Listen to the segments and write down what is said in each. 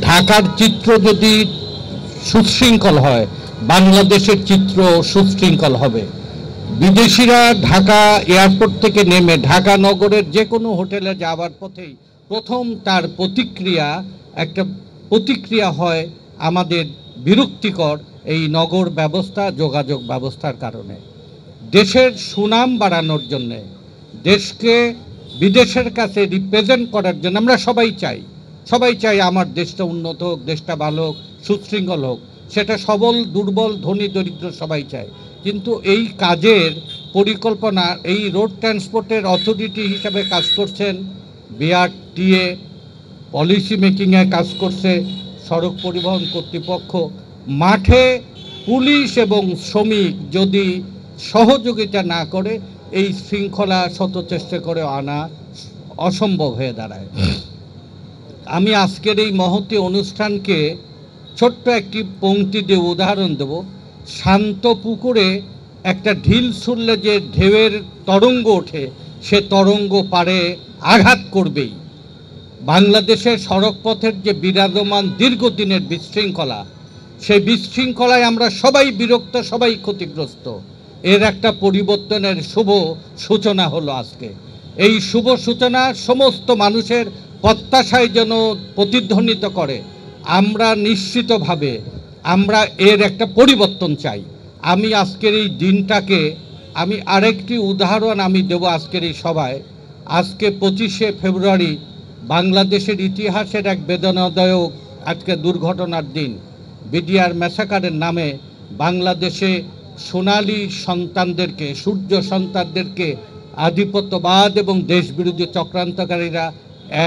ঢাকার চিত্র যদি সুশৃঙ্খল হয়, বাংলাদেশের চিত্র সুশৃঙ্খল হবে। বিদেশিরা ঢাকা এয়ারপোর্ট থেকে নেমে ঢাকা নগরের যে কোনো হোটেলে যাওয়ার পথেই প্রথম তার একটা প্রতিক্রিয়া হয় আমাদের বিরক্তিকর এই নগর ব্যবস্থা, যোগাযোগ ব্যবস্থার কারণে। দেশের সুনাম বাড়ানোর জন্যে, দেশকে বিদেশের কাছে রিপ্রেজেন্ট করার জন্য আমরা সবাই চাই আমার দেশটা উন্নত হোক, দেশটা ভালো হোক, সুশৃঙ্খল হোক। সেটা সবল, দুর্বল, ধনী, দরিদ্র সবাই চায়। কিন্তু এই কাজের পরিকল্পনা এই রোড ট্রান্সপোর্টের অথরিটি হিসাবে কাজ করছেন বিআরটিএ, পলিসি মেকিংয়ে কাজ করছে সড়ক পরিবহন কর্তৃপক্ষ। মাঠে পুলিশ এবং শ্রমিক যদি সহযোগিতা না করে এই শৃঙ্খলা শত চেষ্টা করে আনা অসম্ভব হয়ে দাঁড়ায়। আমি আজকের এই মহতী অনুষ্ঠানকে ছোট্ট একটি পংক্তি দিয়ে উদাহরণ দেব। শান্ত পুকুরে একটা ঢিল ছুড়লে যে ঢেউয়ের তরঙ্গ ওঠে, সে তরঙ্গ পারে আঘাত করবেই। বাংলাদেশের সড়কপথের যে বিরাজমান দীর্ঘদিনের বিশৃঙ্খলা, সেই বিশৃঙ্খলায় আমরা সবাই বিরক্ত, সবাই ক্ষতিগ্রস্ত। এর একটা পরিবর্তনের শুভ সূচনা হলো আজকে। এই শুভ সূচনা সমস্ত মানুষের প্রত্যাশায় যেন প্রতিধ্বনিত করে। আমরা নিশ্চিতভাবে আমরা এর একটা পরিবর্তন চাই। আমি আজকের এই দিনটাকে আমি আরেকটি উদাহরণ দেব আজকের এই সভায়। আজকে 25শে ফেব্রুয়ারি বাংলাদেশের ইতিহাসের এক বেদনাদায়ক আজকে দুর্ঘটনার দিন। বিডিআর ম্যাসাকারের নামে বাংলাদেশে সোনালী সন্তানদেরকে, সূর্য সন্তানদেরকে আধিপত্যবাদ এবং দেশবিরোধী চক্রান্তকারীরা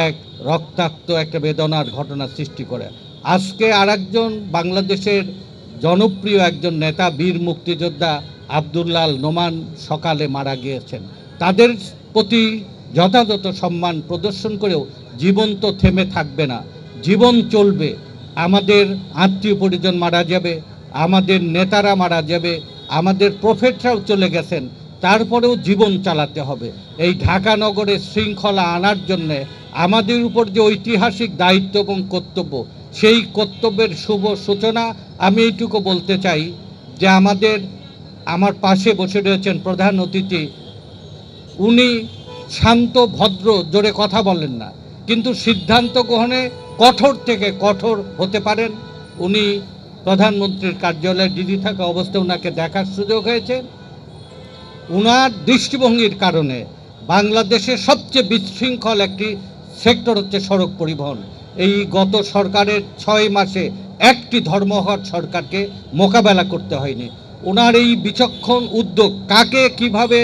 এক রক্তাক্ত একটা বেদনার ঘটনা সৃষ্টি করে। আজকে আরেকজন বাংলাদেশের জনপ্রিয় একজন নেতা, বীর মুক্তিযোদ্ধা আব্দুল্লাহ নোমান সকালে মারা গিয়েছেন। তাদের প্রতি যথাযথ সম্মান প্রদর্শন করেও জীবন তো থেমে থাকবে না, জীবন চলবে। আমাদের আত্মীয় পরিজন মারা যাবে, আমাদের নেতারা মারা যাবে, আমাদের প্রফেটরাও চলে গেছেন, তারপরেও জীবন চালাতে হবে। এই ঢাকা নগরে শৃঙ্খলা আনার জন্যে আমাদের উপর যে ঐতিহাসিক দায়িত্ব এবং কর্তব্য, সেই কর্তব্যের শুভ সূচনা আমি এইটুকু বলতে চাই যে আমার পাশে বসে রয়েছেন প্রধান অতিথি। উনি শান্ত, ভদ্র, জোরে কথা বলেন না, কিন্তু সিদ্ধান্ত গ্রহণে কঠোর থেকে কঠোর হতে পারেন। উনি প্রধানমন্ত্রীর কার্যালয়ে ডিজি থাকা অবস্থায় ওনাকে দেখার সুযোগ হয়েছে। ওনার দৃষ্টিভঙ্গির কারণে বাংলাদেশের সবচেয়ে বিশৃঙ্খল একটি সেক্টর হচ্ছে সড়ক পরিবহন। এই গত সরকারের 6 মাসে একটি ধর্মঘট সরকারকে মোকাবেলা করতে হয়নি। ওনার এই বিচক্ষণ উদ্যোগ, কাকে কিভাবে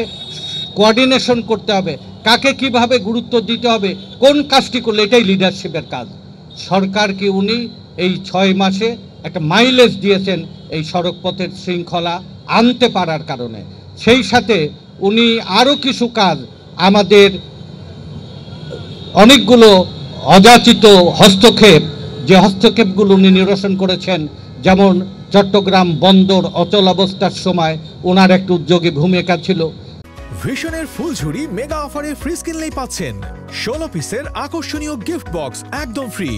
কোঅর্ডিনেশন করতে হবে, কাকে কিভাবে গুরুত্ব দিতে হবে, কোন কাজটি করলে, এটাই লিডারশিপের কাজ। সরকারকে উনি এই 6 মাসে একটা মাইলেজ দিয়েছেন এই সড়কপথের শৃঙ্খলা আনতে পারার কারণে। সেই সাথে উনি আরও কিছু কাজ, আমাদের অনেকগুলো অযাচিত হস্তক্ষেপগুলো উনি নিরসন করেছেন। যেমন চট্টগ্রাম বন্দর অচল অবস্থার সময় ওনার একটা উদ্যোগী ভূমিকা ছিল। ভিশনের ফুলঝুরি মেগা অফারে ফ্রিজ কিনলেই পাচ্ছেন 16 পিসের আকর্ষণীয় গিফট বক্স একদম ফ্রি।